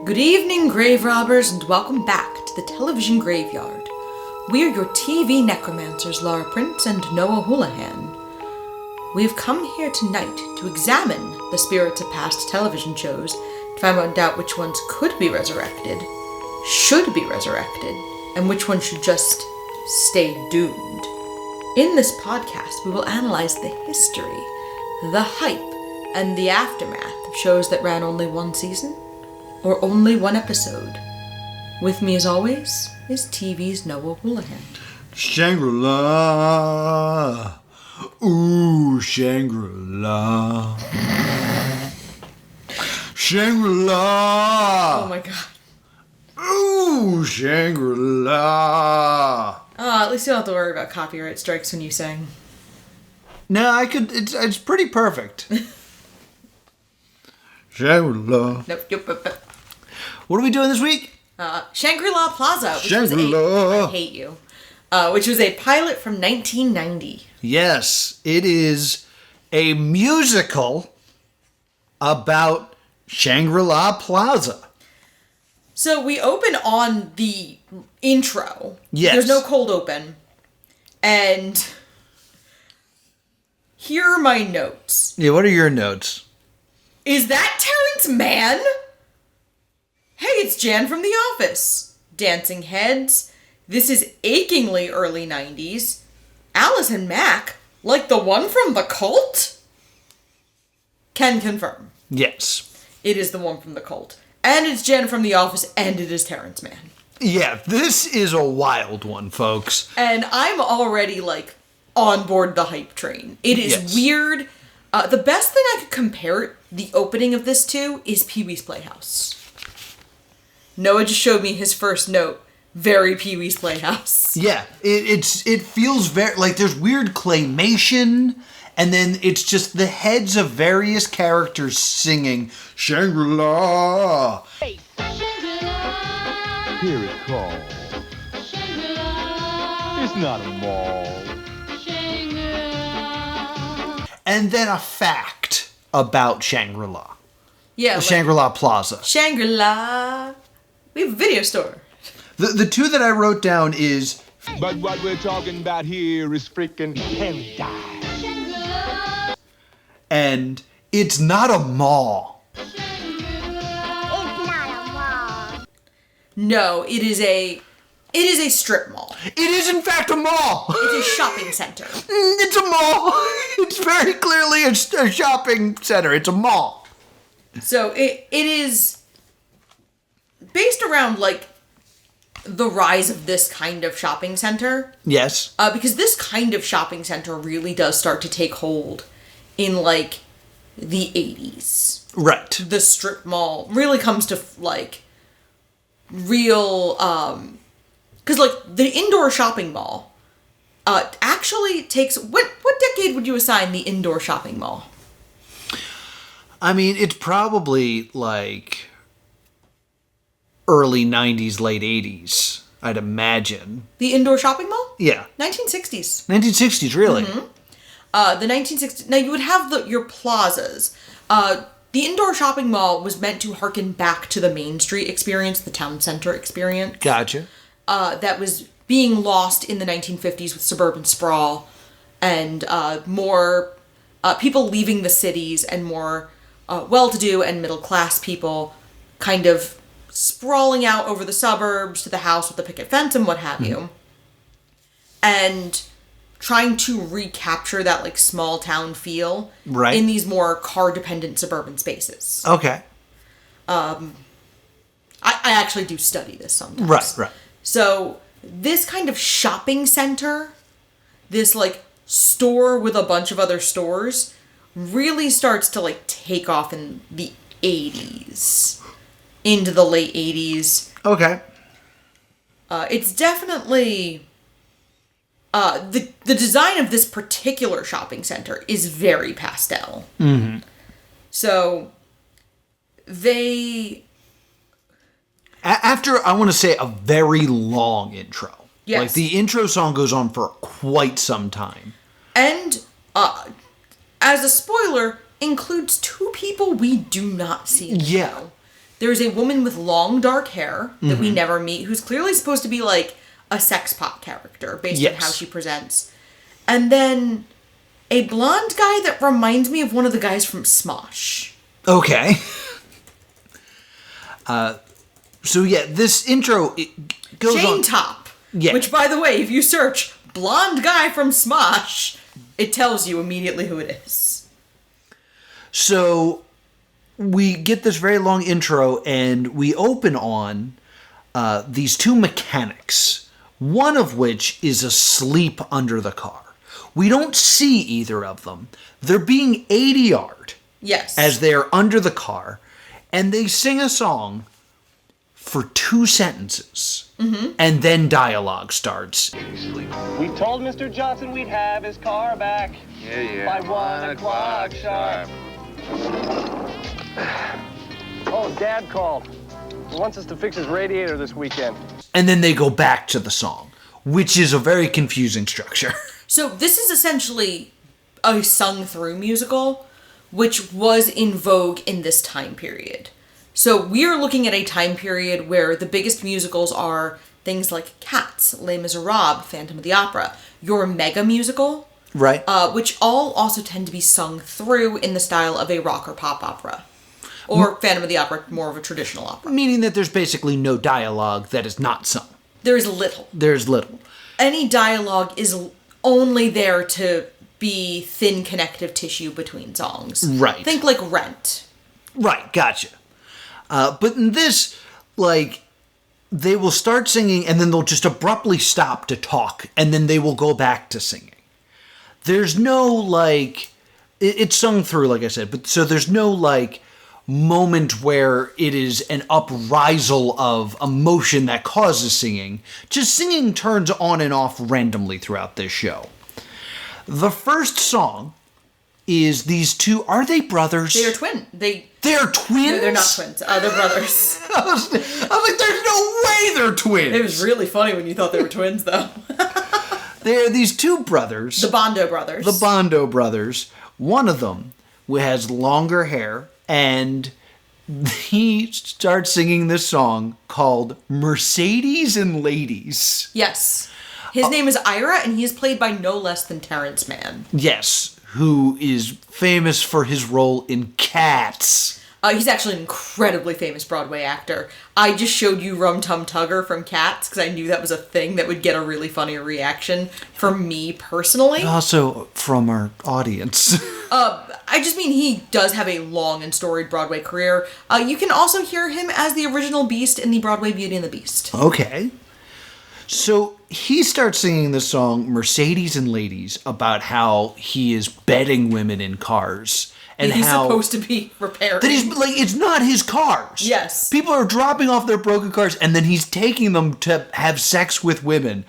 Good evening, grave robbers, and welcome back to the television graveyard. We're your TV necromancers, Laura Prince and Noah Houlihan. We have come here tonight to examine the spirits of past television shows to find out which ones could be resurrected, should be resurrected, and which ones should just stay doomed. In this podcast, we will analyze the history, the hype, and the aftermath of shows that ran only one season or only one episode. With me, as always, is TV's Noah Houlihan. Shangri-La. Ooh, Shangri-La. Shangri-La. Oh my god. Ooh, Shangri-La. At least you don't have to worry about copyright strikes when you sing. No, I could. It's pretty perfect. Shangri-La. Nope. What are we doing this week? Shangri-La Plaza, which Shangri-La. I hate you. Which was a pilot from 1990. Yes, it is a musical about Shangri-La Plaza. So we open on the intro. Yes. There's no cold open. And here are my notes. Yeah, what are your notes? Is that Terrence Mann? Hey, it's Jan from The Office. Dancing Heads. This is achingly early 90s. Allison Mack, like the one from The Cult? Can confirm. Yes. It is the one from The Cult. And it's Jen from The Office, and it is Terrence Mann. Yeah, this is a wild one, folks. And I'm already, on board the hype train. It is weird. The best thing I could compare the opening of this to is Pee-wee's Playhouse. Noah just showed me his first note. Very Pee-wee's Playhouse. Yeah, it feels very, there's weird claymation, and then it's just the heads of various characters singing Shangri-La. Hey, Shangri-La. Hear it call. Shangri-La. It's not a mall. Shangri-La. And then a fact about Shangri-La. Yeah, Shangri-La Plaza. Shangri-La. We have a video store. The two that I wrote down is... But what we're talking about here is freaking paradise. And it's not a mall. No, it is a strip mall. It is in fact a mall. It's a shopping center. It's a mall. It's very clearly a shopping center. It's a mall. So it is based around the rise of this kind of shopping center. Yes. Because this kind of shopping center really does start to take hold in the 80s. Right. The strip mall really comes to real because the indoor shopping mall actually takes what decade would you assign the indoor shopping mall? I mean, it's probably early 90s, late 80s, I'd imagine. The indoor shopping mall? Yeah. 1960s. 1960s, really? Mm-hmm. The 1960s. Now, you would have your plazas. The indoor shopping mall was meant to harken back to the Main Street experience, the town center experience. Gotcha. That was being lost in the 1950s with suburban sprawl and more people leaving the cities and more well-to-do and middle-class people kind of sprawling out over the suburbs to the house with the picket fence and what have you. And trying to recapture that small town feel in these more car-dependent suburban spaces. Okay. I actually do study this sometimes. Right. So this kind of shopping center, this store with a bunch of other stores, really starts to take off in the 80s. Into the late 80s. Okay. It's definitely... the design of this particular shopping center is very pastel. Mm-hmm. So, they... After, I want to say, a very long intro. Yes. The intro song goes on for quite some time. And, as a spoiler, includes two people we do not see in the show. There's a woman with long dark hair that we never meet, who's clearly supposed to be like a sex pot character based on how she presents. And then a blonde guy that reminds me of one of the guys from Smosh. Okay. So yeah, this intro it goes Shane on. Top. Yeah. Which, by the way, if you search blonde guy from Smosh, it tells you immediately who it is. So we get this very long intro, and we open on these two mechanics, one of which is asleep under the car. We don't see either of them. They're being ADR'd. Yes. As they're under the car, and they sing a song for 2 sentences, and then dialogue starts. We told Mr. Johnson we'd have his car back by 1 o'clock sharp. Oh, Dad called. He wants us to fix his radiator this weekend. And then they go back to the song, which is a very confusing structure. So this is essentially a sung-through musical, which was in vogue in this time period. So we are looking at a time period where the biggest musicals are things like Cats, Les Miserables, Phantom of the Opera, your mega musical, Right. which all also tend to be sung through in the style of a rock or pop opera. Or Phantom of the Opera, more of a traditional opera. Meaning that there's basically no dialogue that is not sung. There is little. There's little. Any dialogue is only there to be thin connective tissue between songs. Right. Think like Rent. Right, gotcha. But in this, like, they will start singing and then they'll just abruptly stop to talk and then they will go back to singing. There's no, like, it's sung through, like I said, but so there's no, like, moment where it is an uprisal of emotion that causes singing. Just singing turns on and off randomly throughout this show. The first song is these two, are they brothers? They are twin. They're twins? No, they're not twins. They're brothers. I was like, there's no way they're twins. It was really funny when you thought they were twins, though. They're these two brothers. The Bondo brothers. The Bondo brothers. One of them has longer hair, and he starts singing this song called Mercedes and Ladies. Yes. His name is Ira, and he is played by no less than Terrence Mann. Yes, who is famous for his role in Cats. He's actually an incredibly famous Broadway actor. I just showed you Rum Tum Tugger from Cats because I knew that was a thing that would get a really funny reaction from me personally. Also from our audience. I just mean he does have a long and storied Broadway career. You can also hear him as the original Beast in the Broadway Beauty and the Beast. Okay. So he starts singing the song Mercedes and Ladies about how he is bedding women in cars. And he's how supposed to be repairing. that he's like, it's not his cars. Yes. People are dropping off their broken cars and then he's taking them to have sex with women.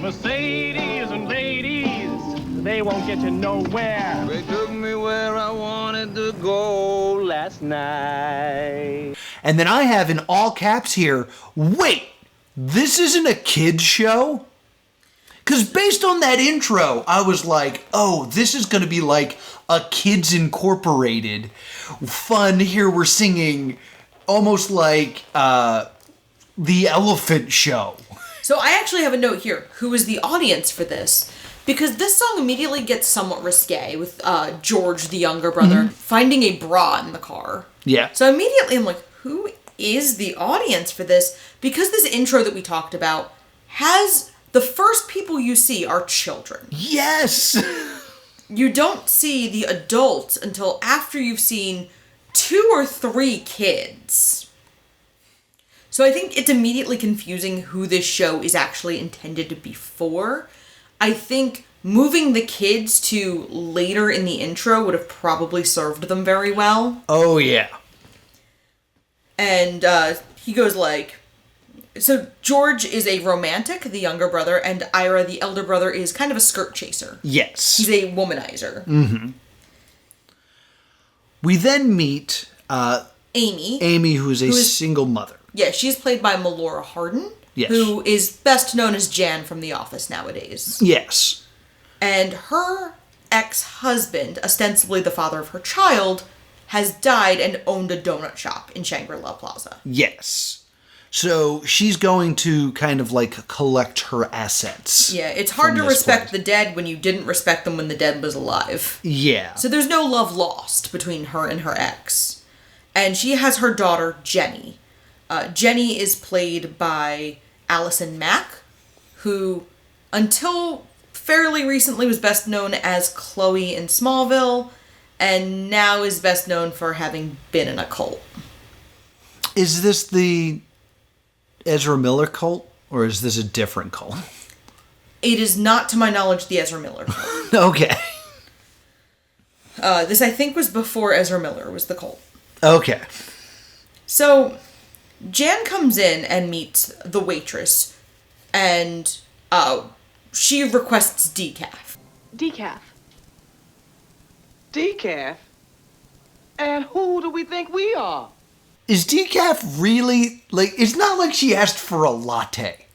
Mercedes and ladies, they won't get you nowhere. They took me where I wanted to go last night. And then I have in all caps here, wait, this isn't a kid's show? Because based on that intro, I was like, oh, this is going to be like a Kids Incorporated fun. Here we're singing almost like the Elephant Show. So I actually have a note here. Who is the audience for this? Because this song immediately gets somewhat risque with George, the younger brother, finding a bra in the car. Yeah. So immediately I'm like, who is the audience for this? Because this intro that we talked about has... the first people you see are children. Yes! You don't see the adults until after you've seen 2 or 3 kids. So I think it's immediately confusing who this show is actually intended to be for. I think moving the kids to later in the intro would have probably served them very well. Oh, yeah. And he goes like... So George is a romantic, the younger brother, and Ira, the elder brother, is kind of a skirt chaser. Yes. He's a womanizer. Mm-hmm. We then meet Amy. Amy, who is a single mother. Yeah, she's played by Melora Hardin, Yes. who is best known as Jan from The Office nowadays. Yes. And her ex-husband, ostensibly the father of her child, has died and owned a donut shop in Shangri-La Plaza. Yes. So she's going to kind of like collect her assets. Yeah, it's hard to respect the dead when you didn't respect them when the dead was alive. Yeah. So there's no love lost between her and her ex. And she has her daughter, Jenny. Jenny is played by Allison Mack, who, until fairly recently, was best known as Chloe in Smallville, and now is best known for having been in a cult. Is this the Ezra Miller cult, or is this a different cult? It is not, to my knowledge, the Ezra Miller cult. Okay. This, I think, was before Ezra Miller was the cult. Okay. So, Jan comes in and meets the waitress, and she requests decaf. Decaf. Decaf? And who do we think we are? Is decaf really, like, it's not like she asked for a latte.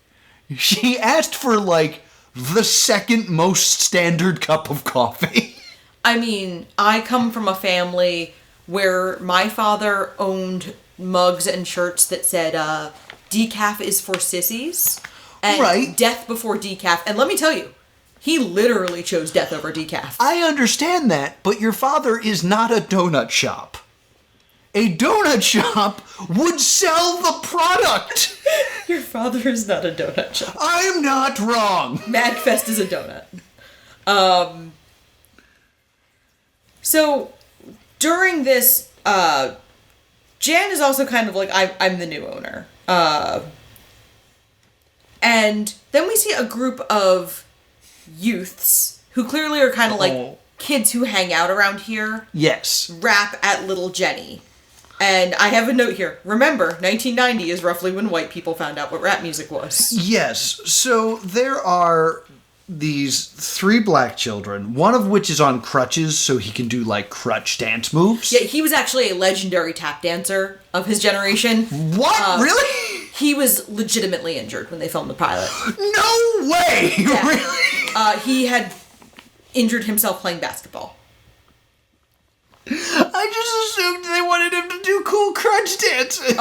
She asked for, like, the second most standard cup of coffee. I mean, I come from a family where my father owned mugs and shirts that said, decaf is for sissies. And right. Death before decaf. And let me tell you, he literally chose death over decaf. I understand that, but your father is not a donut shop. A donut shop would sell the product. Your father is not a donut shop. I'm not wrong. Magfest is a donut. So, during this, Jan is also kind of like, I'm the new owner. And then we see a group of youths who clearly are kind of like kids who hang out around here. Yes. Rap at Little Jenny. And I have a note here. Remember, 1990 is roughly when white people found out what rap music was. Yes. So there are these 3 black children, one of which is on crutches so he can do like crutch dance moves. Yeah, he was actually a legendary tap dancer of his generation. What? Really? He was legitimately injured when they filmed the pilot. No way! Yeah. Really? He had injured himself playing basketball. I just assumed they wanted him to do cool crutch dancing.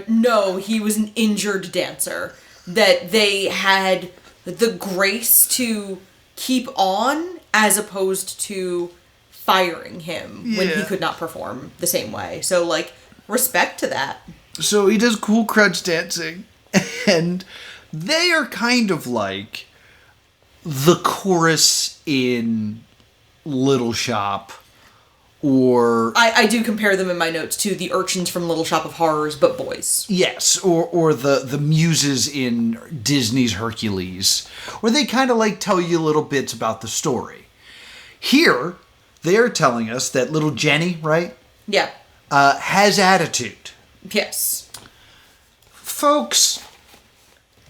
No, he was an injured dancer that they had the grace to keep on as opposed to firing him when he could not perform the same way. So, like, respect to that. So he does cool crutch dancing, and they are kind of like the chorus in Little Shop, or... I do compare them in my notes to the urchins from Little Shop of Horrors, but boys. Yes, or the muses in Disney's Hercules, where they kind of like tell you little bits about the story. Here, they're telling us that little Jenny, right? Yeah. Has attitude. Yes. Folks,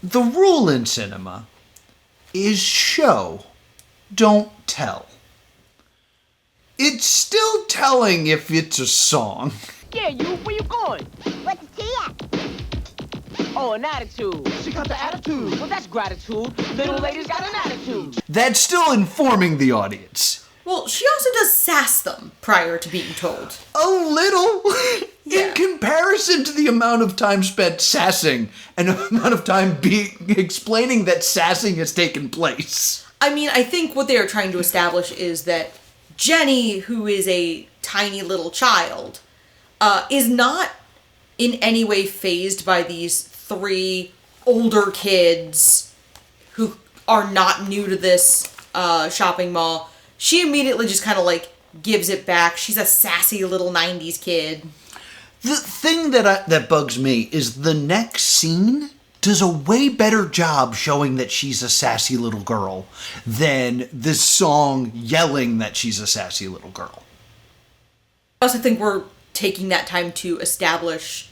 the rule in cinema is show, don't tell. It's still telling if it's a song. Yeah, you, where you going? What's the tea at? Oh, an attitude. She got the attitude. Well, that's gratitude. Little lady's got an attitude. That's still informing the audience. Well, she also does sass them prior to being told. A little. Yeah. In comparison to the amount of time spent sassing and the amount of time explaining that sassing has taken place. I mean, I think what they are trying to establish is that Jenny, who is a tiny little child, is not in any way fazed by these 3 older kids who are not new to this shopping mall. She immediately just kind of like gives it back. She's a sassy little 90s kid. The thing that bugs me is the next scene does a way better job showing that she's a sassy little girl than this song yelling that she's a sassy little girl. I also think we're taking that time to establish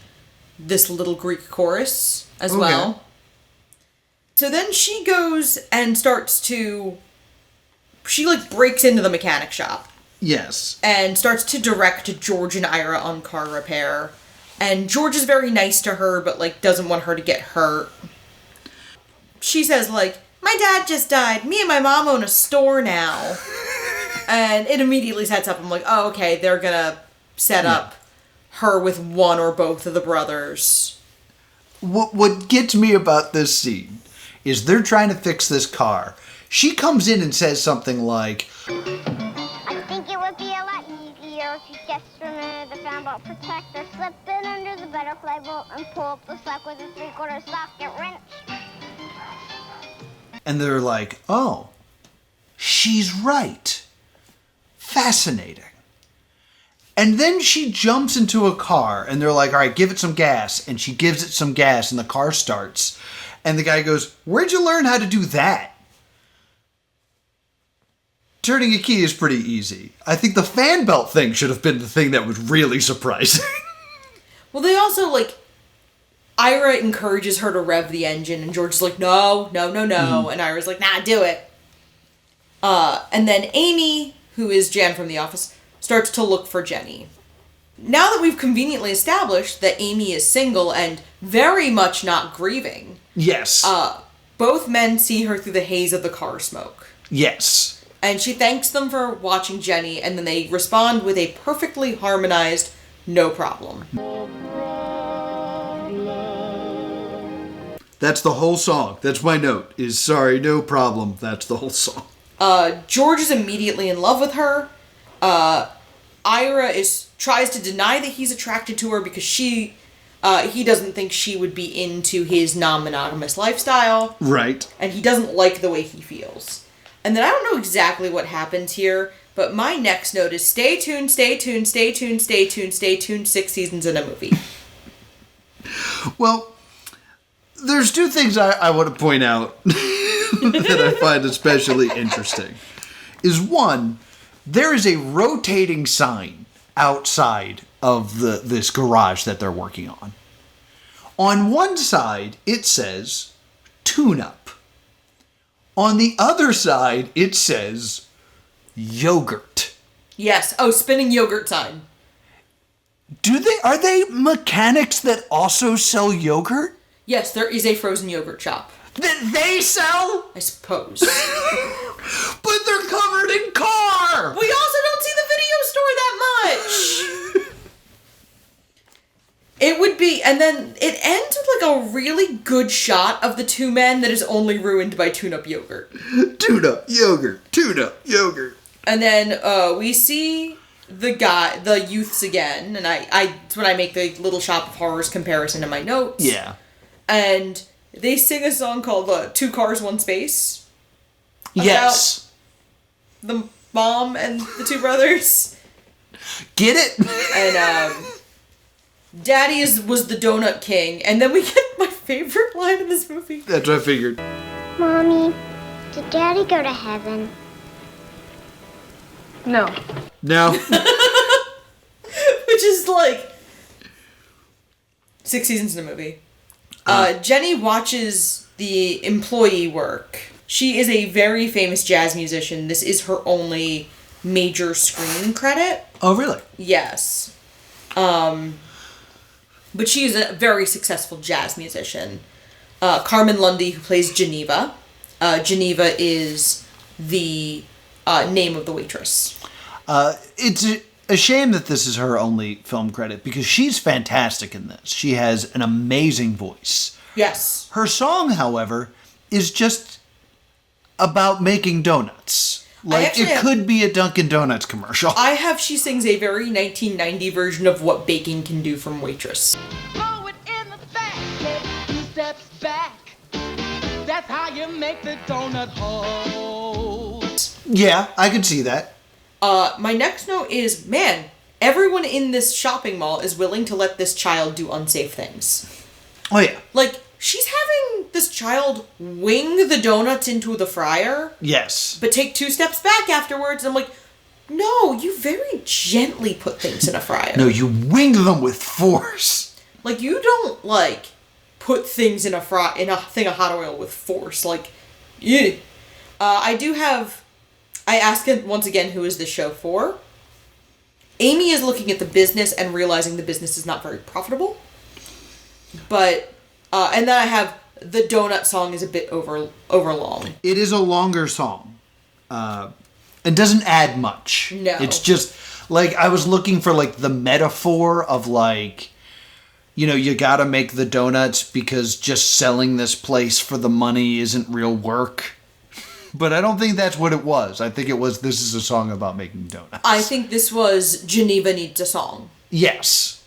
this little Greek chorus as well. So then she goes and she like breaks into the mechanic shop. Yes. And starts to direct George and Ira on car repair. And George is very nice to her, but, like, doesn't want her to get hurt. She says, like, my dad just died. Me and my mom own a store now. And it immediately sets up. I'm like, oh, okay, they're gonna set up her with one or both of the brothers. What gets me about this scene is they're trying to fix this car. She comes in and says something like, I think it would be a lot easier if you just remove the fan bolt protector, slip it under the butterfly bolt, and pull up the slack with a 3/4 socket wrench. and they're like, oh, she's right. Fascinating. And then she jumps into a car, and they're like, all right, give it some gas. And she gives it some gas, and the car starts. And the guy goes, where'd you learn how to do that? Turning a key is pretty easy. I think the fan belt thing should have been the thing that was really surprising. Well, they also, like, Ira encourages her to rev the engine, and George is like, no. And Ira's like, nah, do it. And then Amy, who is Jan from The Office, starts to look for Jenny. Now that we've conveniently established that Amy is single and very much not grieving, Yes. both men see her through the haze of the car smoke. Yes. And she thanks them for watching Jenny, and then they respond with a perfectly harmonized, no problem. That's the whole song. That's my note, is sorry, no problem. That's the whole song. George is immediately in love with her. Ira tries to deny that he's attracted to her because he doesn't think she would be into his non-monogamous lifestyle. Right. And he doesn't like the way he feels. And then I don't know exactly what happens here, but my next note is stay tuned, 6 seasons in a movie. Well, there's two things I want to point out that I find especially interesting. Is one, there is a rotating sign outside of this garage that they're working on. On one side, it says, tune-up. On the other side, it says, yogurt. Yes. Oh, spinning yogurt sign. Are they mechanics that also sell yogurt? Yes, there is a frozen yogurt shop. That they sell? I suppose. But they're covered in car! We also don't see the video store that much. It would be, and then it ends with like a really good shot of the two men that is only ruined by tune-up yogurt. Tune-up yogurt. And then we see the youths again, and that's when I make the Little Shop of Horrors comparison in my notes. Yeah. And they sing a song called Two Cars, One Space. Yes. The mom and the two brothers. Get it? And Daddy was the donut king. And then we get my favorite line in this movie. That's what I figured. Mommy, did Daddy go to heaven? No. No. Which is like 6 seasons in a movie. Jenny watches the employee work. She is a very famous jazz musician. This is her only major screen credit. Oh, really? Yes. But she is a very successful jazz musician. Carmen Lundy, who plays Geneva. Geneva is the name of the waitress. It's a shame that this is her only film credit because she's fantastic in this. She has an amazing voice. Yes. Her song, however, is just about making donuts. Like, it could be a Dunkin' Donuts commercial. She sings a very 1990 version of what baking can do from Waitress. Throw it in the basket, 2 steps back. That's how you make the donut hole. Yeah, I could see that. My next note is, man, everyone in this shopping mall is willing to let this child do unsafe things. Oh, yeah. Like, she's having this child wing the donuts into the fryer. Yes. But take 2 steps back afterwards. And I'm like, no, you very gently put things in a fryer. No, you wing them with force. Like, you don't, like, put things in a thing of hot oil with force. Like, yeah. I ask it once again, who is this show for? Amy is looking at the business and realizing the business is not very profitable. But, and then I have the donut song is a bit over long. It is a longer song. It doesn't add much. No. It's just, Like, I was looking for, like, the metaphor of, like, you know, you gotta make the donuts because just selling this place for the money isn't real work. But I don't think that's what it was. I think it was, this is a song about making donuts. I think this was Geneva Needs a Song. Yes.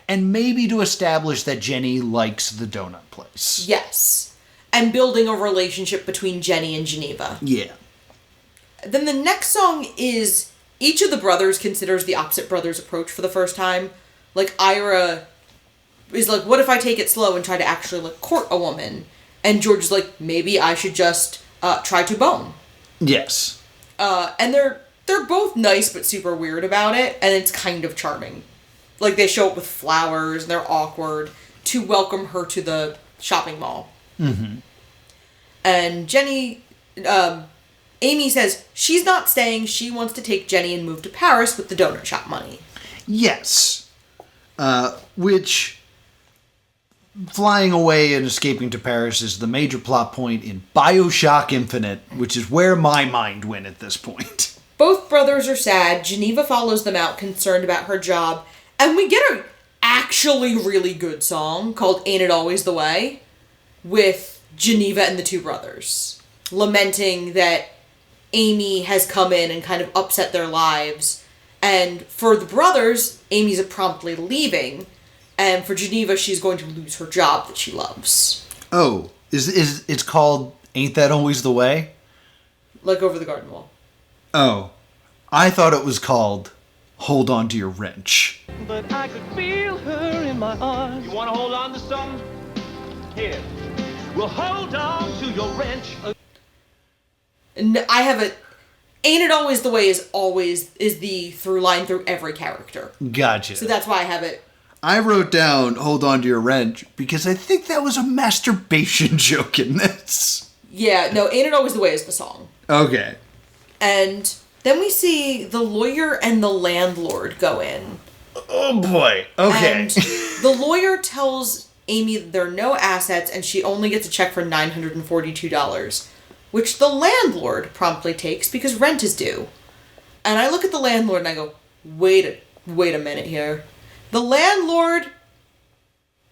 And maybe to establish that Jenny likes the donut place. Yes. And building a relationship between Jenny and Geneva. Yeah. Then the next song is, each of the brothers considers the opposite brother's approach for the first time. Like, Ira is like, what if I take it slow and try to actually, like, court a woman? And George is like, maybe I should just try to bone. Yes. And they're both nice but super weird about it, and it's kind of charming. Like, they show up with flowers, and they're awkward, to welcome her to the shopping mall. Mm-hmm. And Amy says she's not staying, she wants to take Jenny and move to Paris with the donut shop money. Yes. Which, flying away and escaping to Paris is the major plot point in BioShock Infinite, which is where my mind went at this point. Both brothers are sad. Geneva follows them out, concerned about her job. And we get an actually really good song called Ain't It Always the Way with Geneva and the two brothers, lamenting that Amy has come in and kind of upset their lives. And for the brothers, Amy's promptly leaving. And for Geneva, she's going to lose her job that she loves. Oh, is it's called Ain't That Always the Way? Like Over the Garden Wall. Oh, I thought it was called Hold On to Your Wrench. But I could feel her in my arms. You want to hold on to something? Here. We'll hold on to your wrench. And I have a... Ain't It Always the Way is the through line through every character. Gotcha. So that's why I have it. I wrote down Hold On to Your Wrench because I think that was a masturbation joke in this. Yeah, no, Ain't It Always the Way is the song. Okay. And then we see the lawyer and the landlord go in. Oh boy. Okay. And the lawyer tells Amy there are no assets and she only gets a check for $942, which the landlord promptly takes because rent is due. And I look at the landlord and I go, wait a minute here. The landlord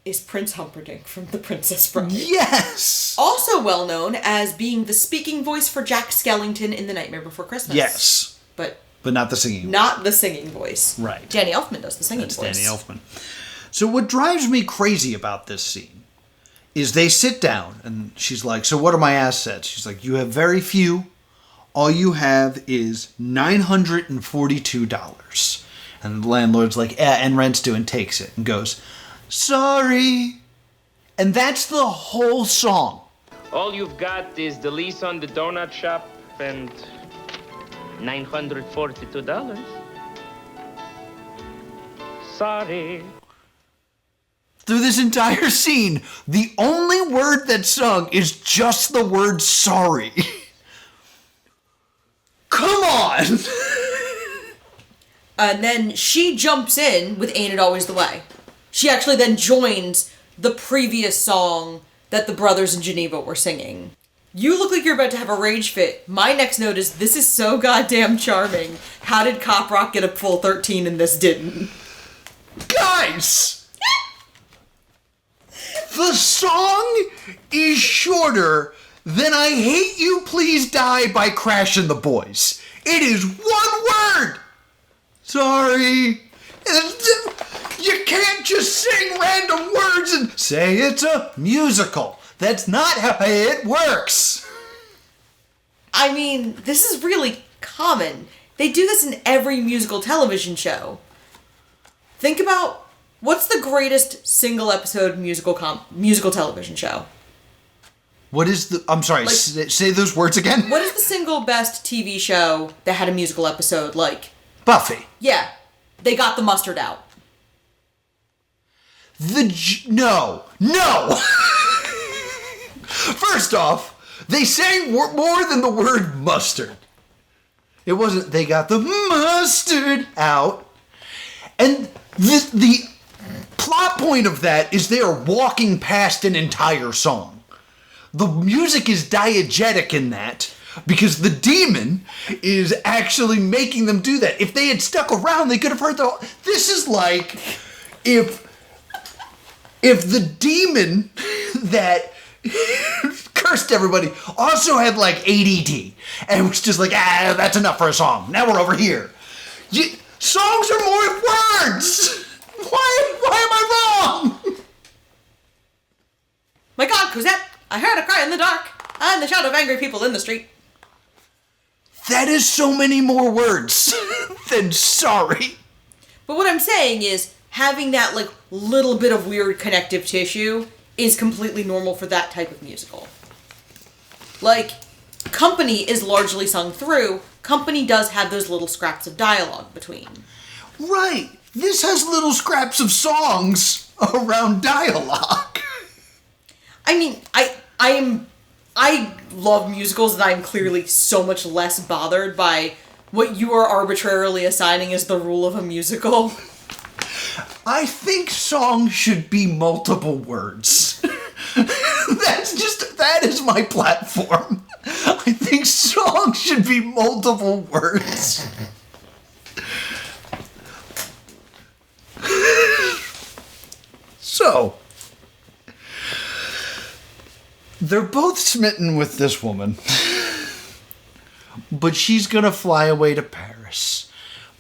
is Prince Humperdinck from The Princess Bride. Yes! Also well known as being the speaking voice for Jack Skellington in The Nightmare Before Christmas. Yes. But not the singing voice. Not the singing voice. Right. Danny Elfman does the singing That's voice. Danny Elfman. So what drives me crazy about this scene is they sit down and she's like, so what are my assets? She's like, you have very few. All you have is $942. And the landlord's like, and rent's due, and takes it and goes, sorry. And that's the whole song. All you've got is the lease on the donut shop and $942. Sorry. Through this entire scene, the only word that's sung is just the word sorry. Come on! And then she jumps in with Ain't It Always the Way. She actually then joins the previous song that the brothers in Geneva were singing. You look like you're about to have a rage fit. My next note is, this is so goddamn charming. How did Cop Rock get a full 13 and this didn't? Guys! The song is shorter than I Hate You Please Die by Crash and the Boys. It is one word! Sorry. You can't just sing random words and say it's a musical. That's not how it works. I mean, this is really common. They do this in every musical television show. Think about, what's the greatest single episode musical television show? What is the... I'm sorry, Like- say those words again? What is the single best TV show that had a musical episode like... Buffy. Yeah, they got the mustard out. No. First off, they sang more than the word mustard. It wasn't, they got the mustard out. And the plot point of that is they are walking past an entire song. The music is diegetic in that, Because the demon is actually making them do that. If they had stuck around, they could have heard the... This is like if the demon that cursed everybody also had like ADD and was just like, that's enough for a song. Now we're over here. Songs are more words. Why am I wrong? My God, Cosette, I heard a cry in the dark and the shout of angry people in the street. That is so many more words than sorry. But what I'm saying is, having that, like, little bit of weird connective tissue is completely normal for that type of musical. Like, Company is largely sung through. Company does have those little scraps of dialogue between. Right. This has little scraps of songs around dialogue. I mean, I love musicals, and I'm clearly so much less bothered by what you are arbitrarily assigning as the rule of a musical. I think songs should be multiple words. That is my platform. I think songs should be multiple words. So, they're both smitten with this woman. But she's gonna fly away to Paris.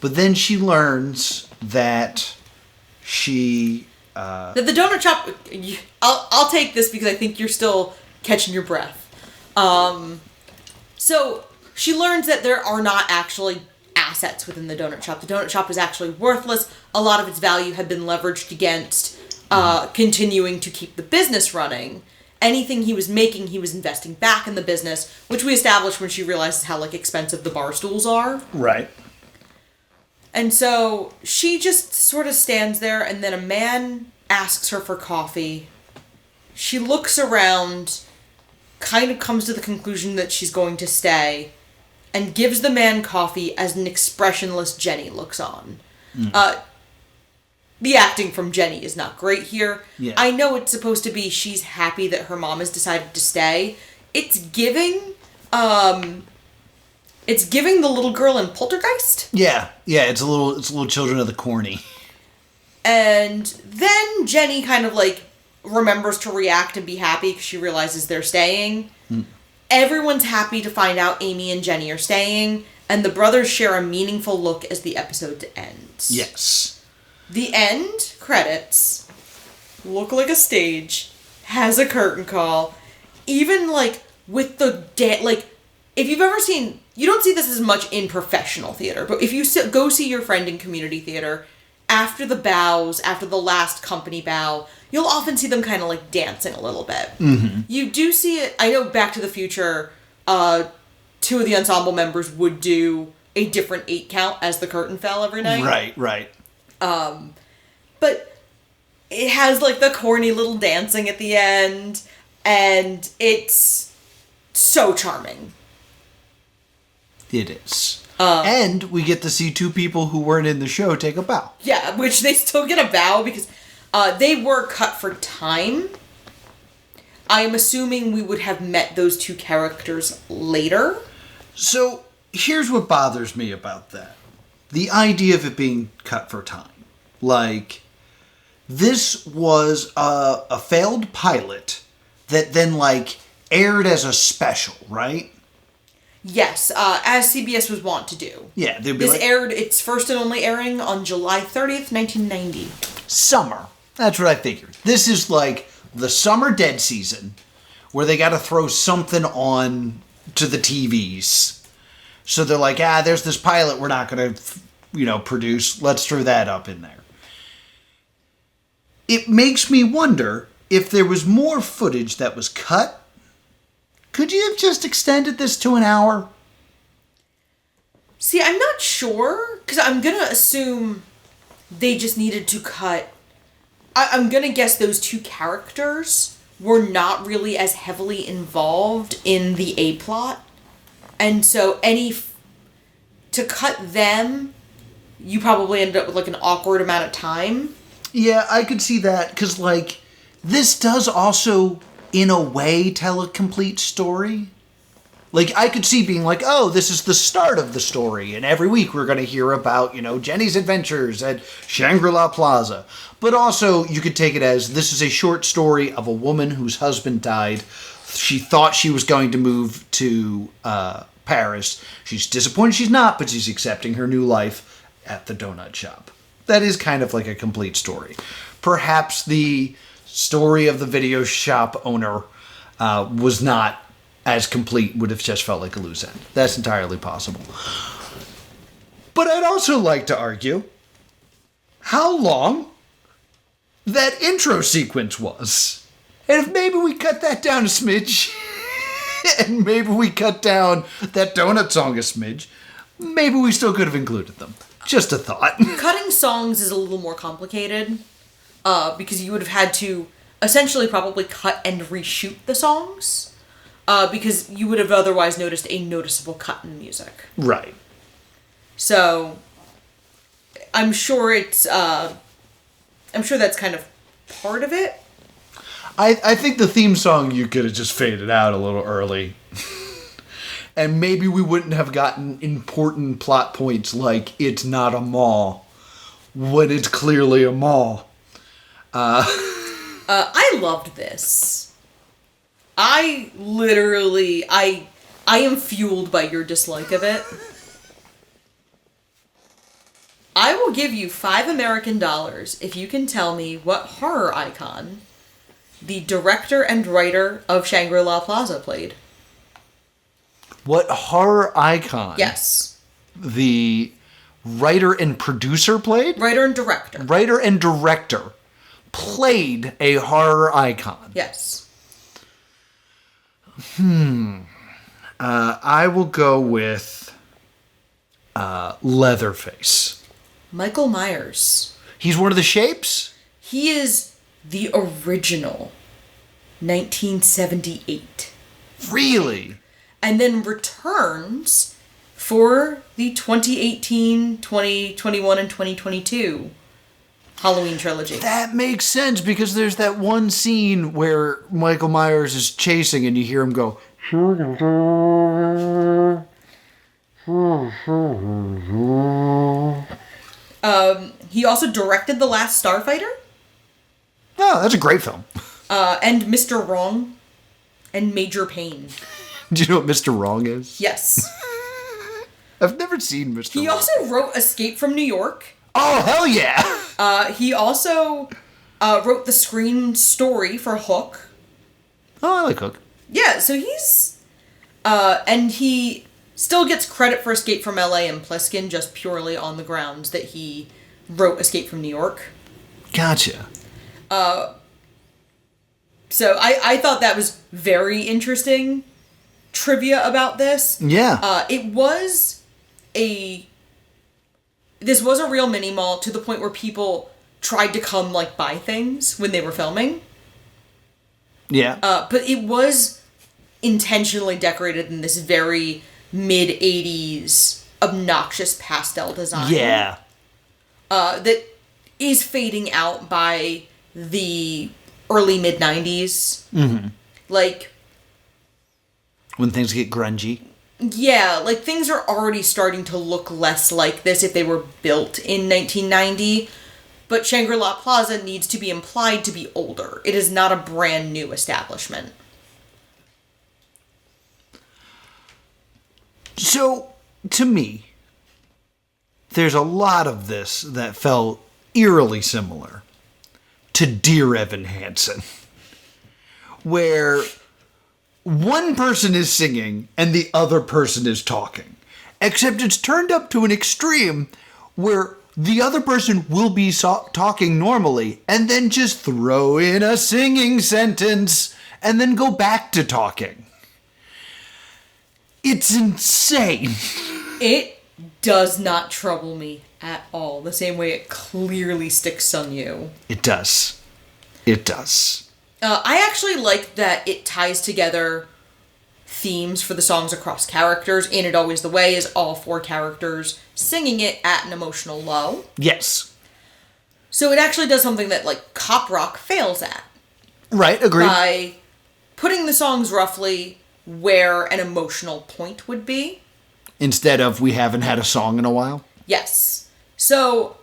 But then she learns that That the donut shop... I'll take this because I think you're still catching your breath. So, she learns that there are not actually assets within the donut shop. The donut shop is actually worthless. A lot of its value had been leveraged against continuing to keep the business running. Anything he was making, he was investing back in the business, which we established when she realizes how, like, expensive the bar stools are. Right. And so she just sort of stands there, and then a man asks her for coffee. She looks around, kind of comes to the conclusion that she's going to stay, and gives the man coffee as an expressionless Jenny looks on. The acting from Jenny is not great here. Yeah. I know it's supposed to be she's happy that her mom has decided to stay. It's giving the little girl in Poltergeist. Yeah, it's a little Children of the Corny. And then Jenny kind of, like, remembers to react and be happy because she realizes they're staying. Everyone's happy to find out Amy and Jenny are staying, and the brothers share a meaningful look as the episode ends. Yes. The end credits look like a stage, has a curtain call, even, like, with the like, if you've ever seen, you don't see this as much in professional theater, but if you go see your friend in community theater, after the bows, after the last company bow, you'll often see them kind of, like, dancing a little bit. Mm-hmm. You do see it, I know Back to the Future, two of the ensemble members would do a different 8 count as the curtain fell every night. Right. But it has, like, the corny little dancing at the end, and it's so charming. It is. And we get to see 2 people who weren't in the show take a bow. Yeah, which they still get a bow because they were cut for time. I am assuming we would have met those 2 characters later. So, here's what bothers me about that. The idea of it being cut for time. Like, this was a failed pilot that then, like, aired as a special, right? Yes, as CBS was wont to do. Yeah, they'd be aired its first and only airing on July 30th, 1990. Summer. That's what I figured. This is like the summer dead season where they got to throw something on to the TVs. So they're like, there's this pilot we're not going to, produce. Let's throw that up in there. It makes me wonder if there was more footage that was cut. Could you have just extended this to an hour? See, I'm not sure, because I'm going to assume they just needed to cut... I'm going to guess those 2 characters were not really as heavily involved in the A-plot. And so to cut them, you probably ended up with, like, an awkward amount of time. Yeah, I could see that, because, like, this does also, in a way, tell a complete story. Like, I could see being like, oh, this is the start of the story, and every week we're going to hear about, Jenny's adventures at Shangri-La Plaza. But also, you could take it as, this is a short story of a woman whose husband died. She thought she was going to move to Paris. She's disappointed she's not, but she's accepting her new life at the donut shop. That is kind of like a complete story. Perhaps the story of the video shop owner was not as complete, would have just felt like a loose end. That's entirely possible. But I'd also like to argue how long that intro sequence was. And if maybe we cut that down a smidge, and maybe we cut down that donut song a smidge, maybe we still could have included them. Just a thought. Cutting songs is a little more complicated, because you would have had to essentially probably cut and reshoot the songs. Because you would have otherwise noticed a noticeable cut in music. Right. So, I'm sure that's kind of part of it. I think the theme song you could have just faded out a little early. And maybe we wouldn't have gotten important plot points like, it's not a mall, when it's clearly a mall. I loved this. I am fueled by your dislike of it. I will give you $5 American if you can tell me what horror icon the director and writer of Shangri-La Plaza played. What horror icon? Yes. The writer and producer played? Writer and director. Writer and director played a horror icon. Yes. I will go with Leatherface. Michael Myers. He's one of the shapes? He is the original 1978. Really? And then returns for the 2018, 2021, and 2022 Halloween trilogy. That makes sense, because there's that one scene where Michael Myers is chasing and you hear him go, he also directed The Last Starfighter. oh, that's a great film. And Mr. Wrong. And Major Payne. Do you know what Mr. Wrong is? Yes. I've never seen Mr. He Wrong. also wrote Escape from New York. Oh, hell yeah! He also wrote the screen story for Hook. Oh, I like Hook. Yeah, so he's... and he still gets credit for Escape from LA and Pliskin just purely on the grounds that he wrote Escape from New York. Gotcha. So I thought that was very interesting trivia about this. Yeah. This was a real mini mall to the point where people tried to come, like, buy things when they were filming. Yeah. But it was intentionally decorated in this very mid-'80s obnoxious pastel design. Yeah. That is fading out by the early mid-'90s. Mm-hmm. Like... When things get grungy. Yeah, like, things are already starting to look less like this if they were built in 1990. But Shangri-La Plaza needs to be implied to be older. It is not a brand new establishment. So, to me, there's a lot of this that felt eerily similar to Dear Evan Hansen, where one person is singing and the other person is talking, except it's turned up to an extreme where the other person will be talking normally and then just throw in a singing sentence and then go back to talking. It's insane. It does not trouble me at all, the same way it clearly sticks on you. It does. It does. I actually like that it ties together themes for the songs across characters. In It Always the Way is all four characters singing it at an emotional low. Yes. So it actually does something that, like, cop rock fails at. Right, agreed. By putting the songs roughly where an emotional point would be. Instead of we haven't had a song in a while? Yes. So,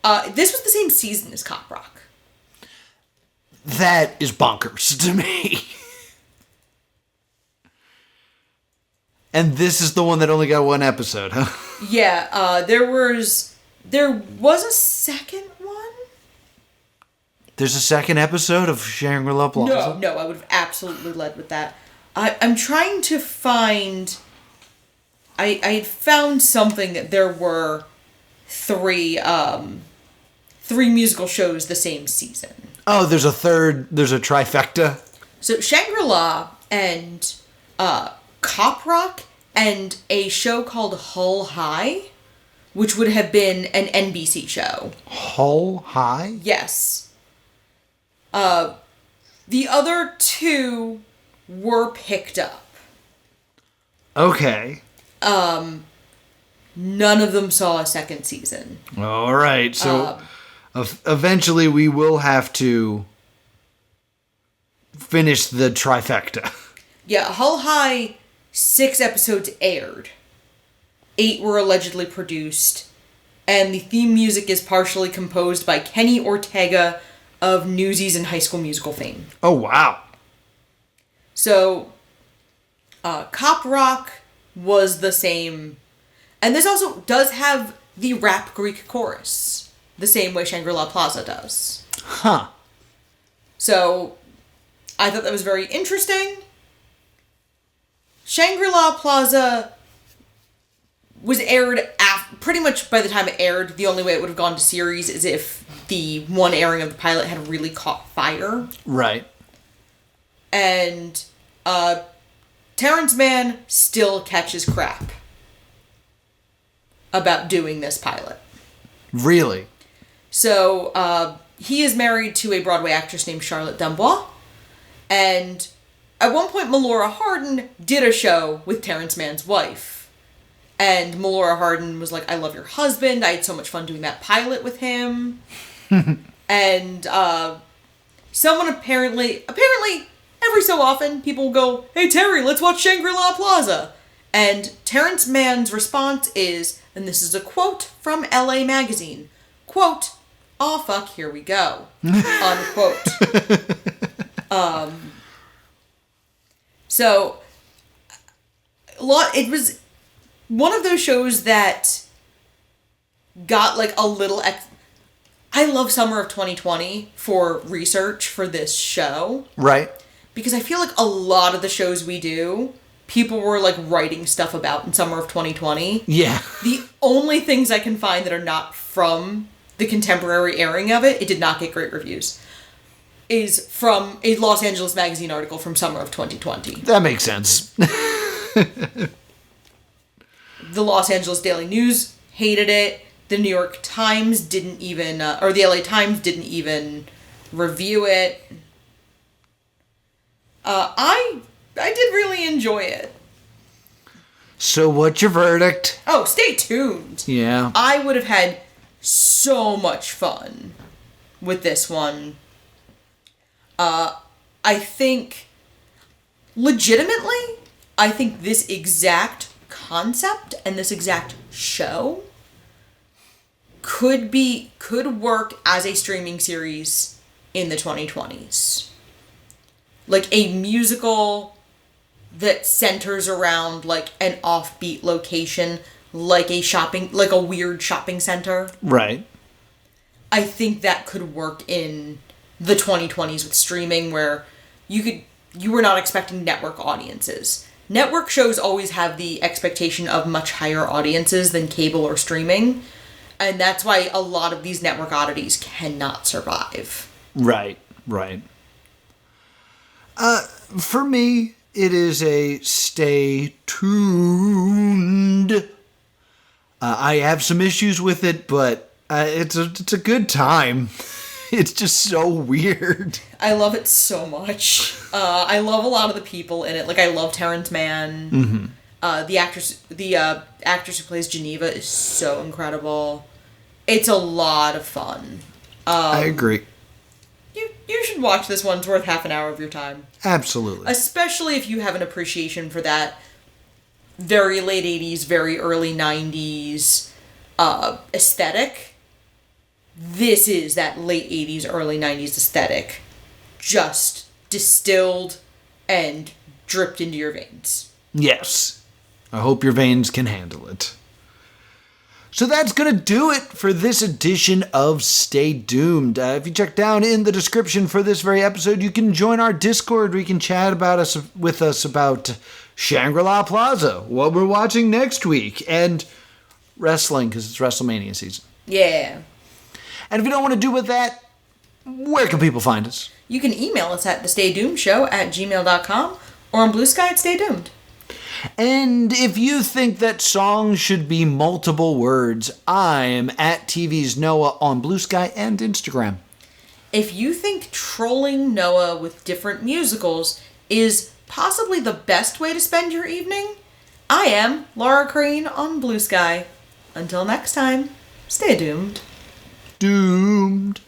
this was the same season as Cop Rock. That is bonkers to me. And this is the one that only got one episode, huh? Yeah, there was a second one? There's a second episode of Shangri-La Plaza? No, I would have absolutely led with that. I'm trying to find... I found something that there were three musical shows the same season. Oh, there's a trifecta? So Shangri-La and Cop Rock and a show called Hull High, which would have been an NBC show. Hull High? Yes. The other two were picked up. Okay. None of them saw a second season. All right. So eventually we will have to finish the trifecta. Yeah, Hull High, 6 episodes aired. 8 were allegedly produced. And the theme music is partially composed by Kenny Ortega of Newsies and High School Musical fame. Oh, wow. So, Cop Rock was the same. And this also does have the rap Greek chorus, the same way Shangri-La Plaza does. Huh. So, I thought that was very interesting. Shangri-La Plaza was aired pretty much by the time it aired. The only way it would have gone to series is if the one airing of the pilot had really caught fire. Right. And Terrence Mann still catches crap about doing this pilot. Really? So, he is married to a Broadway actress named Charlotte Dumbois. And at one point, Melora Hardin did a show with Terrence Mann's wife. And Melora Hardin was like, I love your husband. I had so much fun doing that pilot with him. And someone apparently, every so often, people will go, hey, Terry, let's watch Shangri-La Plaza. And Terrence Mann's response is, and this is a quote from LA Magazine, quote, "Aw, fuck, here we go," unquote. So, it was one of those shows that got like a little... I love Summer of 2020 for research for this show. Right. Because I feel like a lot of the shows we do, people were like writing stuff about in Summer of 2020. Yeah. The only things I can find that are not from the contemporary airing of it did not get great reviews, is from a Los Angeles Magazine article from Summer of 2020. That makes sense. The Los Angeles Daily News hated it. The New York Times didn't even, or the LA Times didn't even review it. I did really enjoy it. So what's your verdict? Oh, stay tuned. Yeah. I would have had so much fun with this one. I think, legitimately, I think this exact concept and this exact show could work as a streaming series in the 2020s. Like a musical that centers around like an offbeat location, like a weird shopping center. Right. I think that could work in the 2020s with streaming, where you were not expecting network audiences. Network shows always have the expectation of much higher audiences than cable or streaming, and that's why a lot of these network oddities cannot survive. Right. For me, it is a stay tuned. I have some issues with it, but it's a good time. It's just so weird. I love it so much. I love a lot of the people in it. Like, I love Terrence Mann. Mm-hmm. The actress who plays Geneva is so incredible. It's a lot of fun. I agree. you should watch this one. It's worth half an hour of your time. Absolutely. Especially if you have an appreciation for that very late 80s, very early 90s aesthetic. This is that late 80s, early 90s aesthetic. Just distilled and dripped into your veins. Yes. I hope your veins can handle it. So that's going to do it for this edition of Stay Doomed. If you check down in the description for this very episode, you can join our Discord where you can chat with us about Shangri-La Plaza, what we're watching next week, and wrestling, because it's WrestleMania season. Yeah. And if you don't want to do with that, where can people find us? You can email us at thestaydoomedshow@gmail.com or on Blue Sky at Stay Doomed. And if you think that songs should be multiple words, I'm at TV's Noah on Blue Sky and Instagram. If you think trolling Noah with different musicals is possibly the best way to spend your evening, I am Laura Crane on Blue Sky. Until next time, stay doomed. Doomed.